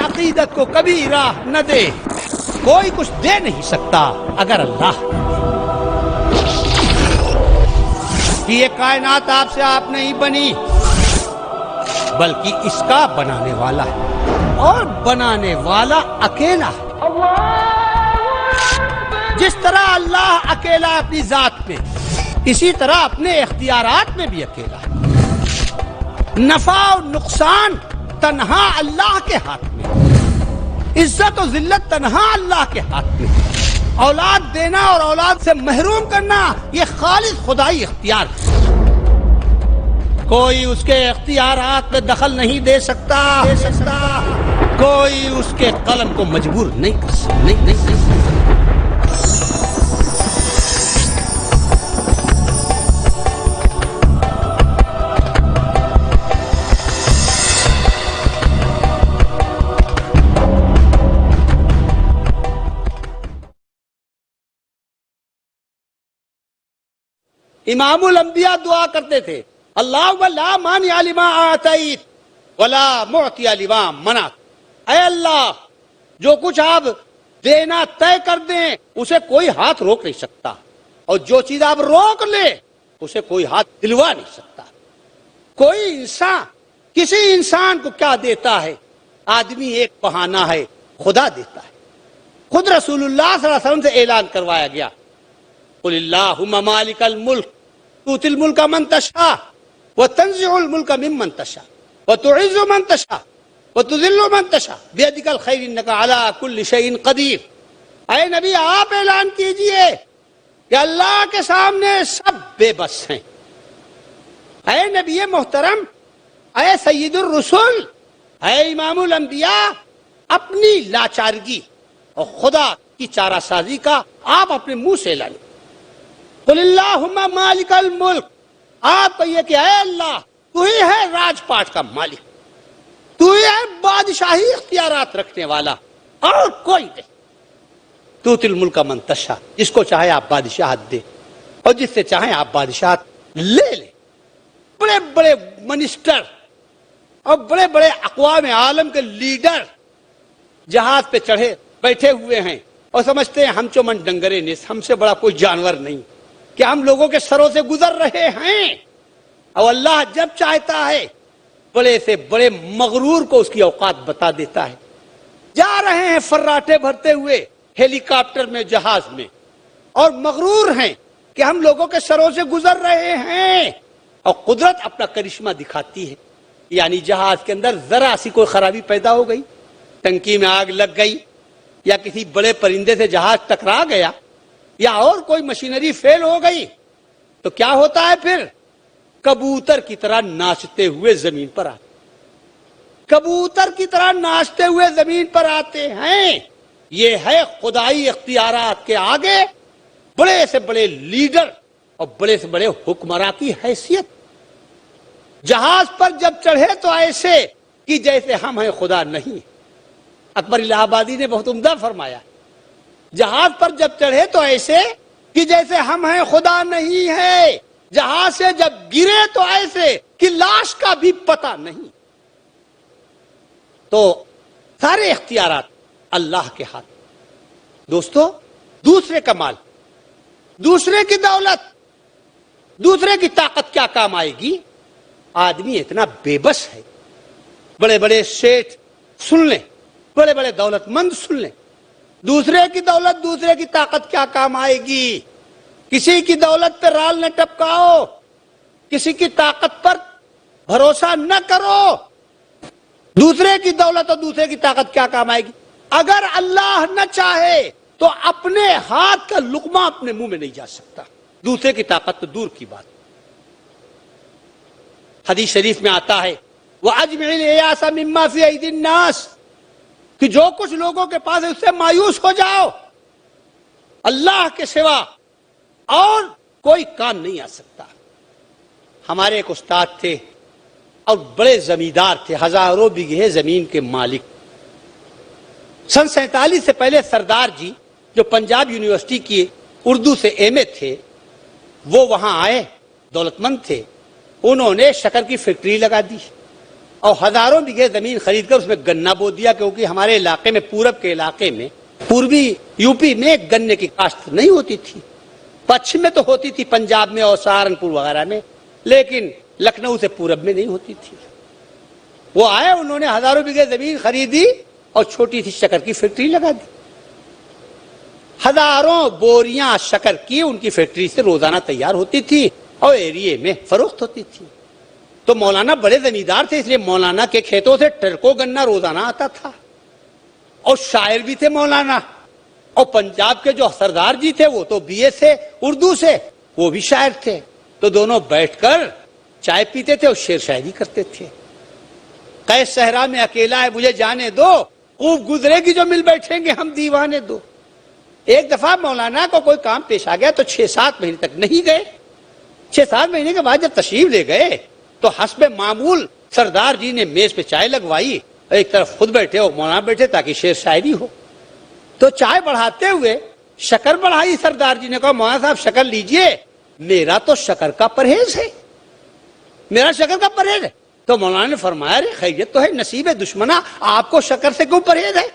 عقیدت کو کبھی راہ نہ دے. کوئی کچھ دے نہیں سکتا اگر اللہ. یہ کائنات آپ سے آپ نہیں بنی بلکہ اس کا بنانے والا ہے، اور بنانے والا اکیلا ہے. جس طرح اللہ اکیلا اپنی ذات میں، اسی طرح اپنے اختیارات میں بھی اکیلا ہے. نفع و نقصان تنہا اللہ کے ہاتھ میں، عزت و ذلت تنہا اللہ کے ہاتھ میں. اولاد دینا اور اولاد سے محروم کرنا یہ خالص خدائی اختیار ہے. کوئی اس کے اختیارات میں دخل نہیں دے سکتا. کوئی اس کے قلم کو مجبور نہیں کر سکتا. امام الانبیاء دعا کرتے تھے، اللہم لا مانع لما اعطیت ولا معطی لما منعت. اے اللہ، جو کچھ آپ دینا طے کر دیں اسے کوئی ہاتھ روک نہیں سکتا، اور جو چیز آپ روک لیں اسے کوئی ہاتھ دلوا نہیں سکتا. کوئی انسان کسی انسان کو کیا دیتا ہے؟ آدمی ایک بہانہ ہے، خدا دیتا ہے. خود رسول اللہ صلی اللہ علیہ وسلم سے اعلان کروایا گیا، قل اللہم مالک الملک تؤتی الملک من تشاء وتنزع الملک ممن تشاء وتعز من تشاء وتذل من تشاء بیدک الخیر انک علی کل شیء قدیر. اے نبی، آپ اعلان کیجئے کہ اللہ کے سامنے سب بے بس ہیں. اے نبی محترم، اے سید الرسل، اے امام الانبیاء، اپنی لاچارگی اور خدا کی چارہ سازی کا آپ اپنے منہ سے اعلان. قل اللہم مالک الملک، آپ کہیے کہ اے اللہ، تو ہی ہے راج پاٹ کا مالک، تو ہی ہے بادشاہی اختیارات رکھنے والا، اور کوئی نہیں. تؤتی الملک من تشاء، جس کو چاہے آپ بادشاہت دے اور جس سے چاہیں آپ بادشاہت لے لیں. بڑے بڑے منسٹر اور بڑے بڑے اقوام عالم کے لیڈر جہاز پہ چڑھے بیٹھے ہوئے ہیں اور سمجھتے ہیں ہم چمن ڈنگرے نیس، ہم سے بڑا کوئی جانور نہیں، کہ ہم لوگوں کے سروں سے گزر رہے ہیں. اور اللہ جب چاہتا ہے بڑے سے بڑے مغرور کو اس کی اوقات بتا دیتا ہے. جا رہے ہیں فراٹے بھرتے ہوئے ہیلی کاپٹر میں، جہاز میں، اور مغرور ہیں کہ ہم لوگوں کے سروں سے گزر رہے ہیں، اور قدرت اپنا کرشمہ دکھاتی ہے. یعنی جہاز کے اندر ذرا سی کوئی خرابی پیدا ہو گئی، ٹنکی میں آگ لگ گئی، یا کسی بڑے پرندے سے جہاز ٹکرا گیا، یا اور کوئی مشینری فیل ہو گئی، تو کیا ہوتا ہے پھر؟ کبوتر کی طرح ناچتے ہوئے زمین پر آتے. کبوتر کی طرح ناچتے ہوئے زمین پر آتے ہیں. یہ ہے خدائی اختیارات کے آگے بڑے سے بڑے لیڈر اور بڑے سے بڑے حکمراں کی حیثیت. جہاز پر جب چڑھے تو ایسے کہ جیسے ہم ہیں، خدا نہیں. اکبر الہ آبادی نے بہت عمدہ فرمایا، جہاز پر جب چڑھے تو ایسے کہ جیسے ہم ہیں، خدا نہیں ہے. جہاز سے جب گرے تو ایسے کہ لاش کا بھی پتہ نہیں. تو سارے اختیارات اللہ کے ہاتھ. دوستو، دوسرے کا مال، دوسرے کی دولت، دوسرے کی طاقت کیا کام آئے گی؟ آدمی اتنا بے بس ہے. بڑے بڑے سیٹھ سن لیں، بڑے بڑے دولت مند سن لیں، دوسرے کی دولت، دوسرے کی طاقت کیا کام آئے گی؟ کسی کی دولت پہ رال نہ ٹپکاؤ، کسی کی طاقت پر بھروسہ نہ کرو. دوسرے کی دولت اور دوسرے کی طاقت کیا کام آئے گی؟ اگر اللہ نہ چاہے تو اپنے ہاتھ کا لقمہ اپنے منہ میں نہیں جا سکتا، دوسرے کی طاقت تو دور کی بات. حدیث شریف میں آتا ہے وَأَجْمِعِ الْإِيَاسَ مِمَّا فِي أَيْدِي النَّاسِ، کہ جو کچھ لوگوں کے پاس ہے اس سے مایوس ہو جاؤ، اللہ کے سوا اور کوئی کام نہیں آ سکتا. ہمارے ایک استاد تھے اور بڑے زمیندار تھے، ہزاروں بیگھے زمین کے مالک. سن 47 سے پہلے سردار جی جو پنجاب یونیورسٹی کی اردو سے ایم اے تھے، وہ وہاں آئے، دولت مند تھے. انہوں نے شکر کی فیکٹری لگا دی، اور ہزاروں بیگھے زمین خرید کر اس میں گنا بو دیا، کیونکہ ہمارے علاقے میں، پورب کے علاقے میں، پوربی یو پی میں گنے کی کاشت نہیں ہوتی تھی. پچھم میں تو ہوتی تھی، پنجاب میں اور سہارنپور وغیرہ میں، لیکن لکھنؤ سے پورب میں نہیں ہوتی تھی. وہ آئے، انہوں نے ہزاروں بیگھے زمین خریدی اور چھوٹی سی شکر کی فیکٹری لگا دی. ہزاروں بوریاں شکر کی ان کی فیکٹری سے روزانہ تیار ہوتی تھی اور ایریے میں فروخت ہوتی تھی. تو مولانا بڑے زمیندار تھے، اس لیے مولانا کے کھیتوں سے ٹرکوں گنا روزانہ آتا تھا. اور شاعر بھی تھے مولانا. اور پنجاب کے جو سردار جی تھے وہ تو بی اے سے، اردو سے، وہ بھی شاعر تھے. تو دونوں بیٹھ کر چائے پیتے تھے اور شعر شاعری کرتے تھے. قیس صحرا میں اکیلا ہے مجھے جانے دو، خوب گزرے گی جو مل بیٹھیں گے ہم دیوانے دو. ایک دفعہ مولانا کو کوئی کام پیش آ گیا تو 6-7 مہینے تک نہیں گئے. 6-7 مہینے کے بعد جب تشریف لے گئے تو حسب معمول سردار جی نے میز پہ چائے لگوائی، ایک طرف خود بیٹھے اور مولانا بیٹھے تاکہ شعر شاعری ہو. تو چائے بڑھاتے ہوئے شکر بڑھائی. سردار جی نے کہا مولانا صاحب شکر لیجئے، میرا تو شکر کا پرہیز ہے، میرا شکر کا پرہیز ہے. تو مولانا نے فرمایا ارے خیریت تو ہے، نصیب ہے دشمنا، آپ کو شکر سے کیوں پرہیز ہے؟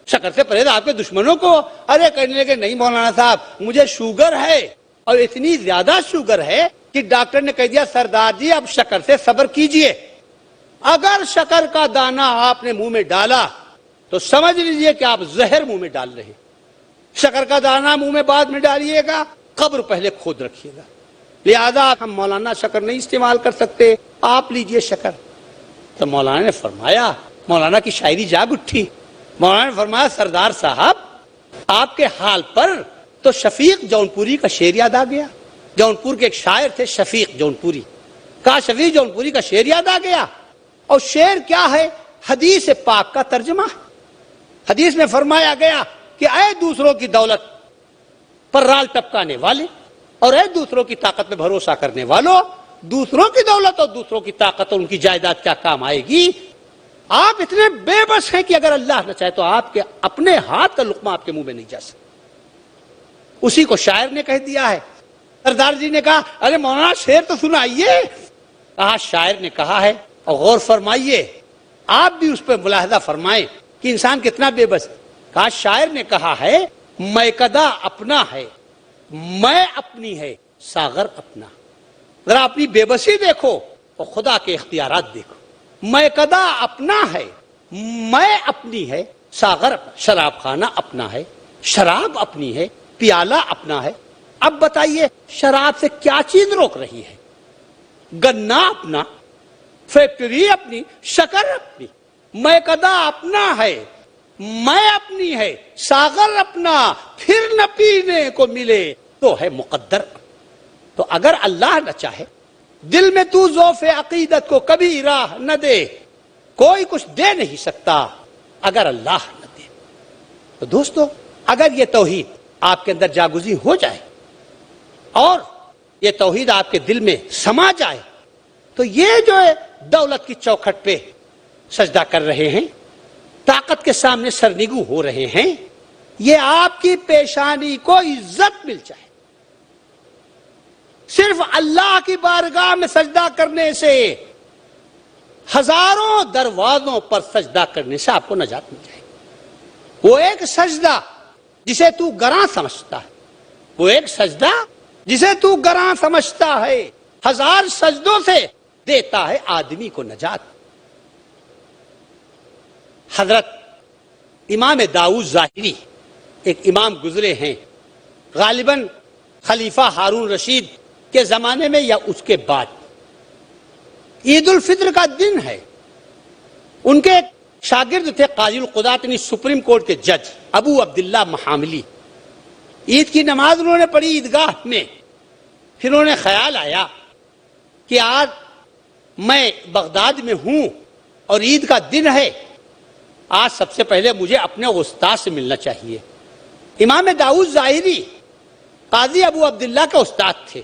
شکر سے پرہیز آپ کے دشمنوں کو. ارے کہنے لگے نہیں مولانا صاحب مجھے شوگر ہے، اور اتنی زیادہ شوگر ہے کہ ڈاکٹر نے کہہ دیا سردار جی اب شکر سے صبر کیجئے، اگر شکر کا دانہ آپ نے منہ میں ڈالا تو سمجھ لیجئے کہ آپ زہر منہ میں ڈال رہے ہیں. شکر کا دانہ منہ میں بعد میں ڈالیے گا، قبر پہلے کھود رکھیے گا. لہذا ہم مولانا شکر نہیں استعمال کر سکتے، آپ لیجئے شکر. تو مولانا نے فرمایا، مولانا کی شاعری جاگ اٹھی. مولانا نے فرمایا سردار صاحب آپ کے حال پر تو شفیق جونپوری کا شعر یاد آ گیا. جونپور کے ایک شاعر تھے شفیق جونپوری، کہا شفیق جونپوری کا شعر یاد آ گیا. اور شعر کیا ہے؟ حدیث پاک کا ترجمہ. حدیث میں فرمایا گیا کہ اے دوسروں کی دولت پر رال ٹپکانے والے اور اے دوسروں کی طاقت میں بھروسہ کرنے والوں، دوسروں کی دولت اور دوسروں کی طاقت اور ان کی جائیداد کیا کام آئے گی؟ آپ اتنے بے بس ہیں کہ اگر اللہ نہ چاہے تو آپ کے اپنے ہاتھ کا لقمہ آپ کے منہ میں نہیں جا سکتا. اسی کو شاعر نے کہہ دیا ہے. سردار جی نے کہا ارے مولانا شعر تو سنائیے. کہا شاعر نے کہا ہے اور غور فرمائیے، آپ بھی اس پہ ملاحظہ فرمائیں کہ انسان کتنا بے بس. کہا شاعر نے کہا ہے میں کدا اپنا ہے، میں اپنی ہے ساغر اپنا. ذرا اپنی بے بسی دیکھو اور خدا کے اختیارات دیکھو. میں کدا اپنا ہے، میں اپنی ہے ساغر اپنا. شراب خانہ اپنا ہے، شراب اپنی ہے، پیالہ اپنا ہے. اب بتائیے شراب سے کیا چیز روک رہی ہے؟ گنا اپنا، فیکٹری اپنی، شکر اپنی. میں کدا اپنا ہے، میں اپنی ہے ساغر اپنا، پھر نہ پینے کو ملے تو ہے مقدر. تو اگر اللہ نہ چاہے دل میں تو ذوف عقیدت کو کبھی راہ نہ دے، کوئی کچھ دے نہیں سکتا اگر اللہ نہ دے. تو دوستو اگر یہ توحید آپ کے اندر جاگزی ہو جائے اور یہ توحید آپ کے دل میں سما جائے تو یہ جو دولت کی چوکھٹ پہ سجدہ کر رہے ہیں، طاقت کے سامنے سرنگو ہو رہے ہیں، یہ آپ کی پیشانی کو عزت مل جائے. صرف اللہ کی بارگاہ میں سجدہ کرنے سے، ہزاروں دروازوں پر سجدہ کرنے سے آپ کو نجات مل جائے. وہ ایک سجدہ جسے تو گراں سمجھتا ہے، وہ ایک سجدہ جسے تو گراں سمجھتا ہے، 1000 سجدوں سے دیتا ہے آدمی کو نجات. حضرت امام داؤد ظاہری ایک امام گزرے ہیں، غالباً خلیفہ ہارون رشید کے زمانے میں یا اس کے بعد. عید الفطر کا دن ہے. ان کے شاگرد تھے قاضی القضات یعنی سپریم کورٹ کے جج ابو عبداللہ محاملی. عید کی نماز انہوں نے پڑھی عیدگاہ میں. پھر انہوں نے خیال آیا کہ آج میں بغداد میں ہوں اور عید کا دن ہے، آج سب سے پہلے مجھے اپنے استاد سے ملنا چاہیے. امام داؤد ظاہری قاضی ابو عبداللہ کے استاد تھے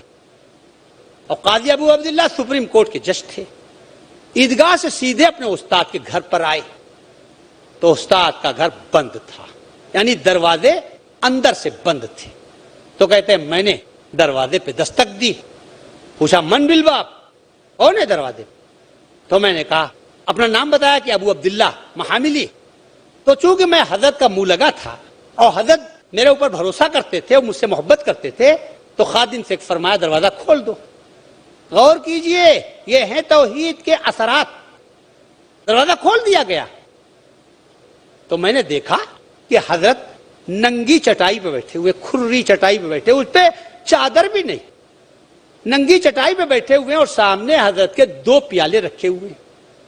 اور قاضی ابو عبداللہ سپریم کورٹ کے جج تھے. عیدگاہ سے سیدھے اپنے استاد کے گھر پر آئے تو استاد کا گھر بند تھا، یعنی دروازے اندر سے بند تھے. تو کہتے ہیں میں نے دروازے پہ دستک دی، پوچھا من بالباب، کون ہے دروازے؟ تو میں نے کہا اپنا نام بتایا کہ ابو عبداللہ محاملی. تو چونکہ میں حضرت کا منہ لگا تھا اور حضرت میرے اوپر بھروسہ کرتے تھے اور مجھ سے محبت کرتے تھے تو خادم سے فرمایا دروازہ کھول دو. غور کیجئے یہ ہیں توحید کے اثرات. دروازہ کھول دیا گیا تو میں نے دیکھا کہ حضرت ننگی چٹائی پہ بیٹھے ہوئے, کھری چٹائی پہ بیٹھے, اس پہ چادر بھی نہیں, ننگی چٹائی پہ بیٹھے ہوئے اور سامنے حضرت کے 2 پیالے رکھے ہوئے ہیں.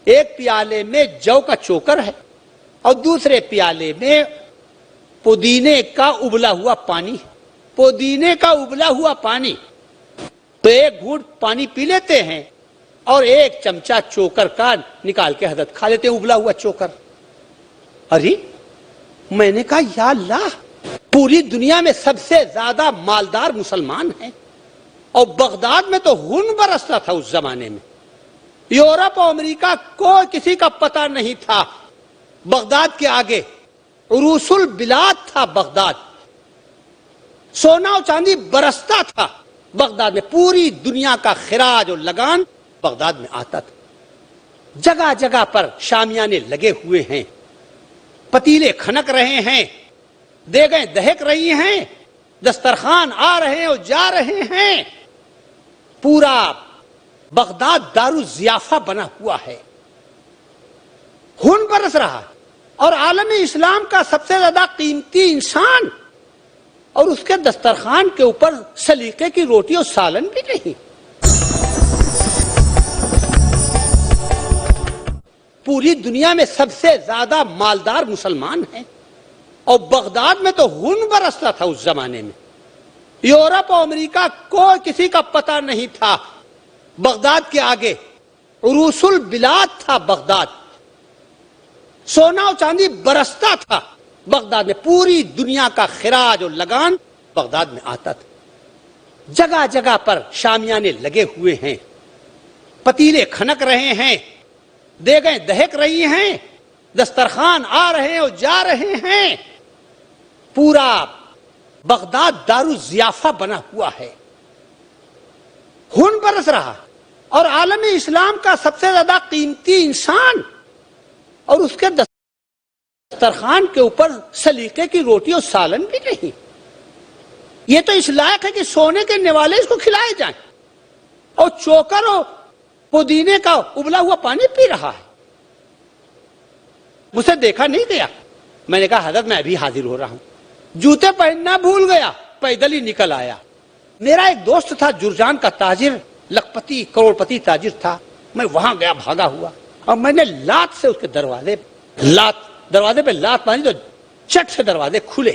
ایک پیالے میں جو کا چوکر ہے اور دوسرے پیالے میں پودینے کا ابلا ہوا پانی. پودینے کا ابلا ہوا پانی. تو ایک گھونٹ پانی پی لیتے ہیں اور ایک چمچہ چوکر کا نکال کے حضرت کھا لیتے ہیں, ابلا ہوا چوکر. ارے میں نے کہا یا اللہ, پوری دنیا میں سب سے زیادہ مالدار مسلمان ہیں اور بغداد میں تو خون برستا تھا اس زمانے میں. یورپ اور امریکہ کوئی کسی کا پتہ نہیں تھا. بغداد کے آگے عروس البلاد تھا بغداد. سونا اور چاندی برستا تھا بغداد میں. پوری دنیا کا خراج اور لگان بغداد میں آتا تھا. جگہ جگہ پر شامیانے لگے ہوئے ہیں, پتیلے کھنک رہے ہیں, دیگیں دہک رہی ہیں, دسترخوان آ رہے ہیں اور جا رہے ہیں. پورا بغداد دارالضیافہ بنا ہوا ہے, خون برس رہا. اور عالم اسلام کا سب سے زیادہ قیمتی انسان اور اس کے دسترخوان کے اوپر سلیقے کی روٹی اور سالن بھی نہیں. پوری دنیا میں سب سے زیادہ مالدار مسلمان ہیں اور بغداد میں تو خون برستا تھا اس زمانے میں. یورپ اور امریکہ کوئی کسی کا پتہ نہیں تھا. بغداد کے آگے عروس البلاد تھا بغداد. سونا اور چاندی برستا تھا بغداد میں. پوری دنیا کا خراج اور لگان بغداد میں آتا تھا. جگہ جگہ پر شامیانے لگے ہوئے ہیں, پتیلے کھنک رہے ہیں, دیگیں دہک رہی ہیں, دسترخوان آ رہے ہیں اور جا رہے ہیں. پورا بغداد دارالضیافہ بنا ہوا ہے, خون برس رہا. اور عالم اسلام کا سب سے زیادہ قیمتی انسان اور اس کے دسترخوان کے اوپر سلیقے کی روٹی اور سالن بھی نہیں. یہ تو اس لائق ہے کہ سونے کے نوالے اس کو کھلائے جائیں, اور چوکر اور پودینے کا ابلا ہوا پانی پی رہا ہے. مجھے دیکھا نہیں گیا. میں نے کہا حضرت میں ابھی حاضر ہو رہا ہوں. جوتے پہننا بھول گیا, پیدل ہی نکل آیا. میرا ایک دوست تھا جرجان کا تاجر, لکھپتی کروڑپتی تاجر تھا. میں وہاں گیا بھاگا ہوا اور میں نے لات سے اس کے دروازے پہ لات ماری تو چٹ سے دروازے کھلے.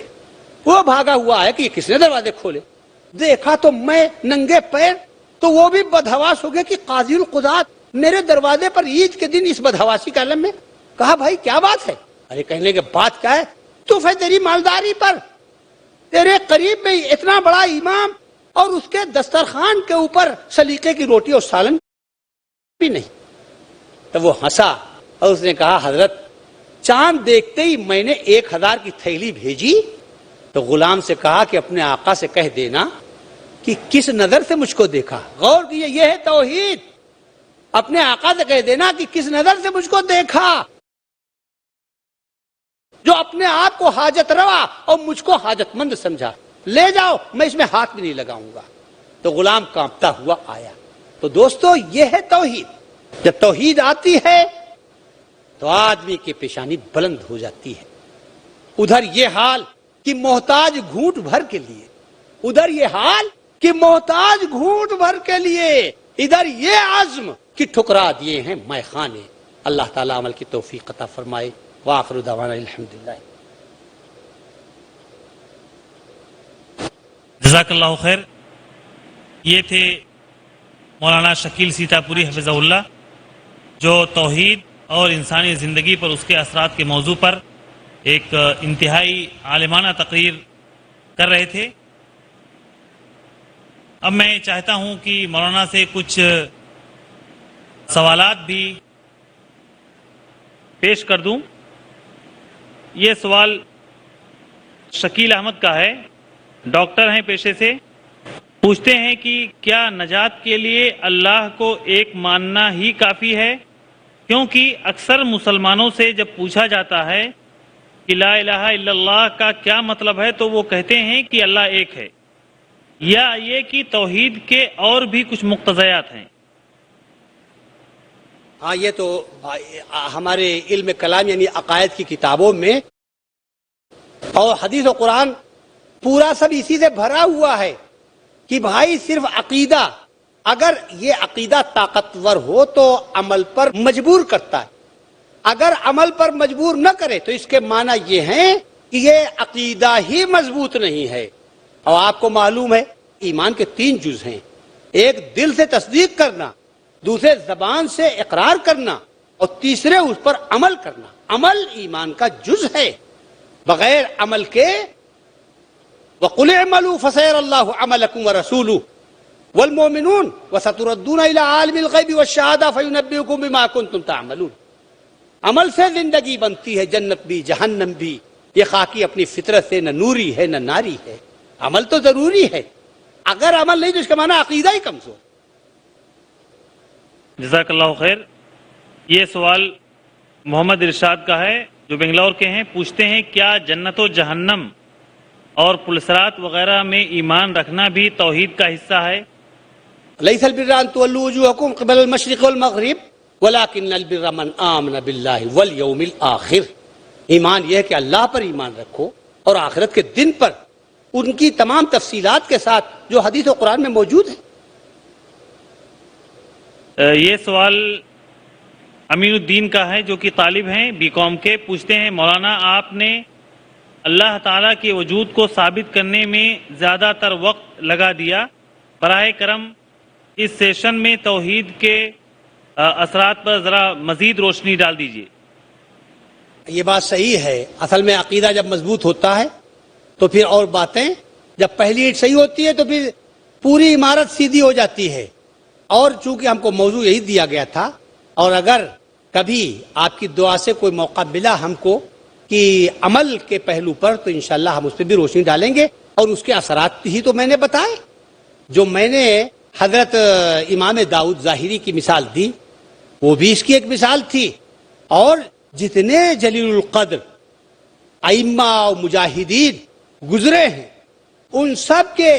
وہ بھاگا ہوا ہے کہ یہ کس نے دروازے کھولے. دیکھا تو میں ننگے پیر, تو وہ بھی بدحواس ہو گیا کہ قاضی القضات میرے دروازے پر عید کے دن اس بدحواسی کے عالم میں. کہا بھائی کیا بات ہے؟ ارے کہنے کے بات کیا ہے, تو پھر تیری مالداری پر, تیرے قریب میں اتنا بڑا امام اور اس کے دسترخوان کے اوپر سلیقے کی روٹی اور سالن بھی نہیں. تو وہ ہنسا اور اس نے کہا حضرت چاند دیکھتے ہی میں نے 1000 کی تھیلی بھیجی. تو غلام سے کہا کہ اپنے آقا سے کہہ دینا کہ کس نظر سے مجھ کو دیکھا. غور کیجیے, یہ ہے توحید. اپنے آقا سے کہہ دینا کہ کس نظر سے مجھ کو دیکھا. جو اپنے آپ کو حاجت روا اور مجھ کو حاجت مند سمجھا, لے جاؤ, میں اس میں ہاتھ بھی نہیں لگاؤں گا. تو غلام کانپتا ہوا آیا. تو دوستو یہ ہے توحید. جب توحید آتی ہے تو آدمی کی پیشانی بلند ہو جاتی ہے. ادھر یہ حال کہ محتاج گھونٹ بھر کے لیے, ادھر یہ حال کہ محتاج گھونٹ بھر کے لیے, ادھر یہ عزم کہ ٹھکرا دیے ہیں میں خانے. اللہ تعالیٰ عمل کی توفیق عطا فرمائے. وآخر دعوانا الحمدللہ. جزاک اللہ خیر. یہ تھے مولانا شکیل سیتاپوری حفظہ اللہ, جو توحید اور انسانی زندگی پر اس کے اثرات کے موضوع پر ایک انتہائی عالمانہ تقریر کر رہے تھے. اب میں چاہتا ہوں کہ مولانا سے کچھ سوالات بھی پیش کر دوں. یہ سوال شکیل احمد کا ہے, ڈاکٹر ہیں پیشے سے. پوچھتے ہیں کہ کیا نجات کے لیے اللہ کو ایک ماننا ہی کافی ہے کیونکہ اکثر مسلمانوں سے جب پوچھا جاتا ہے کہ لا الہ الا اللہ کا کیا مطلب ہے تو وہ کہتے ہیں کہ اللہ ایک ہے، یا یہ کہ توحید کے اور بھی کچھ مقتضیات ہیں۔ ہاں یہ تو ہمارے علم کلام یعنی عقائد کی کتابوں میں اور حدیث و قرآن پورا سب اسی سے بھرا ہوا ہے کہ بھائی صرف عقیدہ، اگر یہ عقیدہ طاقتور ہو تو عمل پر مجبور کرتا ہے، اگر عمل پر مجبور نہ کرے تو اس کے معنی یہ ہیں کہ یہ عقیدہ ہی مضبوط نہیں ہے۔ اور آپ کو معلوم ہے ایمان کے 3 جز ہیں، ایک دل سے تصدیق کرنا، دوسرے زبان سے اقرار کرنا، اور تیسرے اس پر عمل کرنا۔ عمل ایمان کا جز ہے، بغیر عمل کے وَقُلِ اعْمَلُوا فَسَيَرَى اللَّهُ عَمَلَكُمْ وَرَسُولُهُ وَالْمُؤْمِنُونَ وَسَتُرَدُّونَ إِلَىٰ عَالِمِ الْغَيْبِ وَالشَّهَادَةِ فَيُنَبِّئُكُم بِمَا كُنتُمْ تَعْمَلُونَ۔ عمل سے زندگی بنتی ہے، جنت بھی جہنم بھی۔ یہ خاکی اپنی فطرت سے نہ نوری ہے نہ ناری ہے، عمل تو ضروری ہے، اگر عمل نہیں تو اس کا معنی عقیدہ ہی کمزور۔ جزاک اللہ خیر۔ یہ سوال محمد ارشاد کا ہے جو بنگلور کے ہیں، پوچھتے ہیں کیا جنت و جہنم اور پلسرات وغیرہ میں ایمان رکھنا بھی توحید کا حصہ ہے؟ لیس البر ان تولوا وجوهکم قبل المشرق والمغرب ولكن البر من آمن بالله والیوم الآخر۔ ایمان یہ ہے کہ اللہ پر ایمان رکھو اور آخرت کے دن پر، ان کی تمام تفصیلات کے ساتھ جو حدیث و قرآن میں موجود ہے۔ یہ سوال امین الدین کا ہے جو کہ طالب ہیں بی کام کے، پوچھتے ہیں مولانا آپ نے اللہ تعالیٰ کے وجود کو ثابت کرنے میں زیادہ تر وقت لگا دیا، براہ کرم اس سیشن میں توحید کے اثرات پر ذرا مزید روشنی ڈال دیجیے۔ یہ بات صحیح ہے، اصل میں عقیدہ جب مضبوط ہوتا ہے تو پھر اور باتیں، جب پہلی اینٹ صحیح ہوتی ہے تو پھر پوری عمارت سیدھی ہو جاتی ہے۔ اور چونکہ ہم کو موضوع یہی دیا گیا تھا، اور اگر کبھی آپ کی دعا سے کوئی موقع ملا ہم کو کہ عمل کے پہلو پر، تو انشاءاللہ ہم اس پہ بھی روشنی ڈالیں گے۔ اور اس کے اثرات ہی تو میں نے بتائے، جو میں نے حضرت امام داؤد ظاہری کی مثال دی وہ بھی اس کی ایک مثال تھی، اور جتنے جلیل القدر ائمہ و مجاہدین گزرے ہیں ان سب کے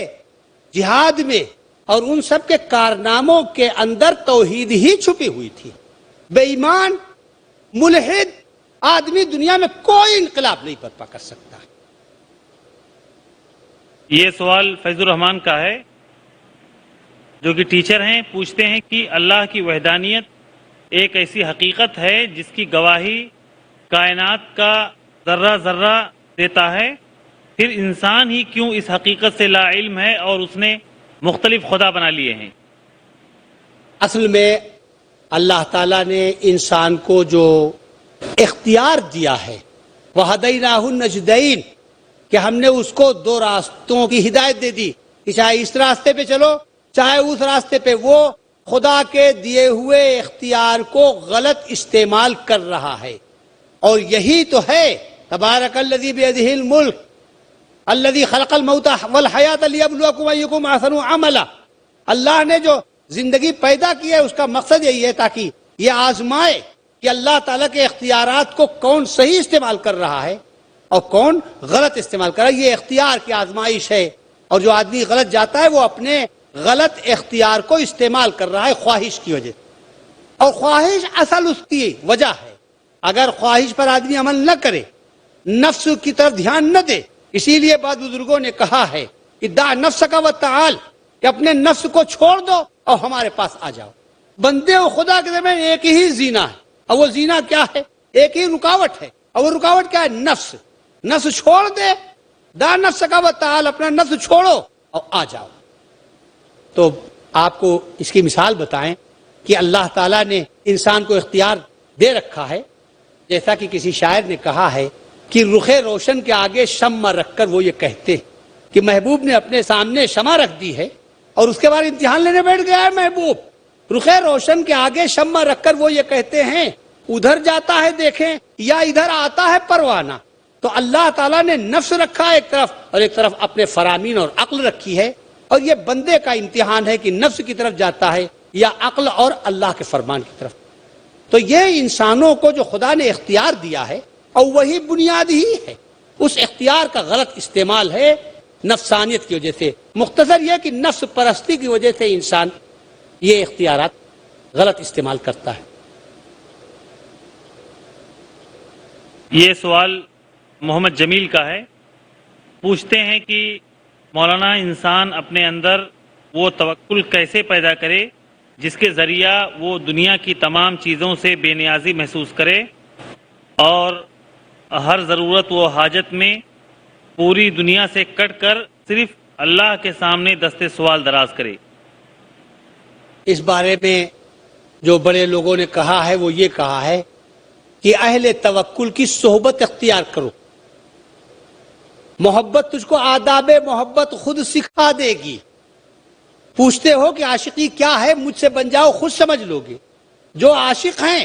جہاد میں اور ان سب کے کارناموں کے اندر توحید ہی چھپی ہوئی تھی۔ بے ایمان ملحد آدمی دنیا میں کوئی انقلاب نہیں برپا کر سکتا۔ یہ سوال فیض الرحمان کا ہے جو کہ ٹیچر ہیں، پوچھتے ہیں کہ اللہ کی وحدانیت ایک ایسی حقیقت ہے جس کی گواہی کائنات کا ذرہ ذرہ دیتا ہے، پھر انسان ہی کیوں اس حقیقت سے لا علم ہے اور اس نے مختلف خدا بنا لیے ہیں؟ اصل میں اللہ تعالیٰ نے انسان کو جو اختیار دیا ہے، وَهَدَيْنَاهُ النَّجْدَيْنِ، کہ ہم نے اس کو 2 راستوں کی ہدایت دے دی کہ چاہے اس راستے پہ چلو چاہے اس راستے پہ۔ وہ خدا کے دیے ہوئے اختیار کو غلط استعمال کر رہا ہے، اور یہی تو ہے تبارک الذی بیدہ الملک الذی خلق الموت والحیات لیبلوکم ایکم احسن عملا۔ اللہ نے جو زندگی پیدا کی ہے اس کا مقصد یہی ہے تاکہ یہ آزمائے کہ اللہ تعالیٰ کے اختیارات کو کون صحیح استعمال کر رہا ہے اور کون غلط استعمال کر رہا ہے۔ یہ اختیار کی آزمائش ہے، اور جو آدمی غلط جاتا ہے وہ اپنے غلط اختیار کو استعمال کر رہا ہے خواہش کی وجہ، اور خواہش اصل اس کی وجہ ہے۔ اگر خواہش پر آدمی عمل نہ کرے، نفس کی طرف دھیان نہ دے، اسی لیے بعض بزرگوں نے کہا ہے کہ دع نفسک وتعال، کہ اپنے نفس کو چھوڑ دو اور ہمارے پاس آ جاؤ۔ بندے و خدا کے درمیان ایک ہی زینہ ہے، اور وہ زینہ کیا ہے؟ ایک ہی رکاوٹ ہے، اور وہ رکاوٹ کیا ہے؟ نفس۔ نفس چھوڑ دے، دع نفسک وتعال، اپنا نفس چھوڑو اور آ جاؤ۔ تو آپ کو اس کی مثال بتائیں کہ اللہ تعالیٰ نے انسان کو اختیار دے رکھا ہے، جیسا کہ کسی شاعر نے کہا ہے کہ رخ روشن کے آگے شمع رکھ کر وہ یہ کہتے کہ محبوب نے اپنے سامنے شمع رکھ دی ہے اور اس کے بعد امتحان لینے بیٹھ گیا ہے محبوب۔ رخ روشن کے آگے شمع رکھ کر وہ یہ کہتے ہیں ادھر جاتا ہے دیکھیں یا ادھر آتا ہے پروانہ۔ تو اللہ تعالیٰ نے نفس رکھا ہے ایک طرف، اور ایک طرف اپنے فرامین اور عقل رکھی ہے، اور یہ بندے کا امتحان ہے کہ نفس کی طرف جاتا ہے یا عقل اور اللہ کے فرمان کی طرف۔ تو یہ انسانوں کو جو خدا نے اختیار دیا ہے اور وہی بنیاد ہی ہے، اس اختیار کا غلط استعمال ہے نفسانیت کی وجہ سے. مختصر یہ کہ نفس پرستی کی وجہ سے انسان یہ اختیارات غلط استعمال کرتا ہے. یہ سوال محمد جمیل کا ہے. پوچھتے ہیں کہ مولانا، انسان اپنے اندر وہ توکل کیسے پیدا کرے جس کے ذریعہ وہ دنیا کی تمام چیزوں سے بے نیازی محسوس کرے اور ہر ضرورت و حاجت میں پوری دنیا سے کٹ کر صرف اللہ کے سامنے دست سوال دراز کرے. اس بارے میں جو بڑے لوگوں نے کہا ہے وہ یہ کہا ہے کہ اہل توکل کی صحبت اختیار کرو، محبت تجھ کو آداب محبت خود سکھا دے گی. پوچھتے ہو کہ عاشقی کیا ہے، مجھ سے بن جاؤ، خود سمجھ لو گے. جو عاشق ہیں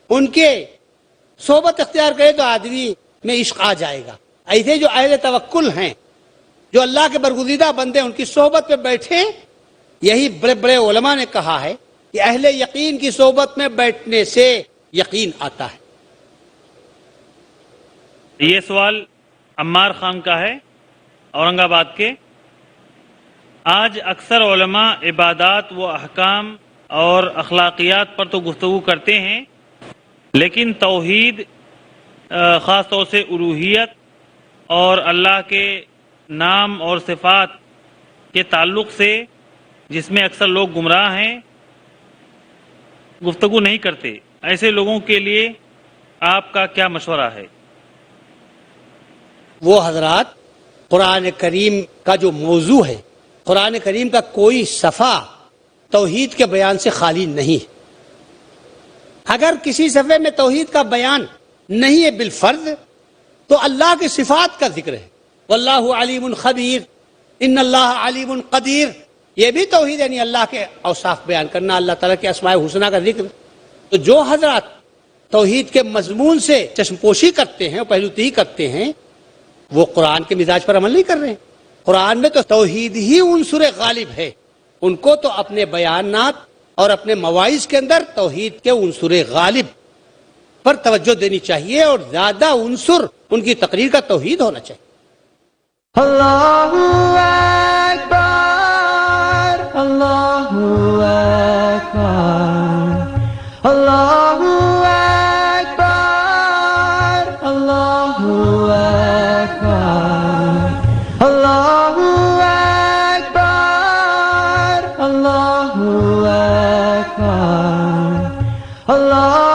ان کے صحبت اختیار کرے تو آدمی میں عشق آ جائے گا. ایسے جو اہل توکل ہیں، جو اللہ کے برگزیدہ بندے، ان کی صحبت میں بیٹھیں. یہی بڑے بڑے علماء نے کہا ہے کہ اہل یقین کی صحبت میں بیٹھنے سے یقین آتا ہے. یہ سوال عمار خان کا ہے، اورنگ آباد کے. آج اکثر علماء عبادات و احکام اور اخلاقیات پر تو گفتگو کرتے ہیں، لیکن توحید، خاص طور سے الوہیت اور اللہ کے نام اور صفات کے تعلق سے، جس میں اکثر لوگ گمراہ ہیں، گفتگو نہیں کرتے. ایسے لوگوں کے لیے آپ کا کیا مشورہ ہے؟ وہ حضرات، قرآن کریم کا جو موضوع ہے، قرآن کریم کا کوئی صفحہ توحید کے بیان سے خالی نہیں. اگر کسی صفحے میں توحید کا بیان نہیں ہے بالفرض، تو اللہ کی صفات کا ذکر ہے. واللہ علیم خبیر، ان اللہ علیم قدیر. یہ بھی توحید، یعنی اللہ کے اوصاف بیان کرنا، اللہ تعالیٰ کے اسماء الحسنی کا ذکر. تو جو حضرات توحید کے مضمون سے چشم پوشی کرتے ہیں، پہلوتی کرتے ہیں، وہ قرآن کے مزاج پر عمل نہیں کر رہے ہیں. قرآن میں تو توحید ہی عنصر غالب ہے. ان کو تو اپنے بیانات اور اپنے مواعظ کے اندر توحید کے عنصر غالب پر توجہ دینی چاہیے، اور زیادہ عنصر ان کی تقریر کا توحید ہونا چاہیے. اللہ اکبر، اللہ اکبر، اللہ اکبر، اللہ اکبر، اللہ اکبر، اللہ اکبر، اللہ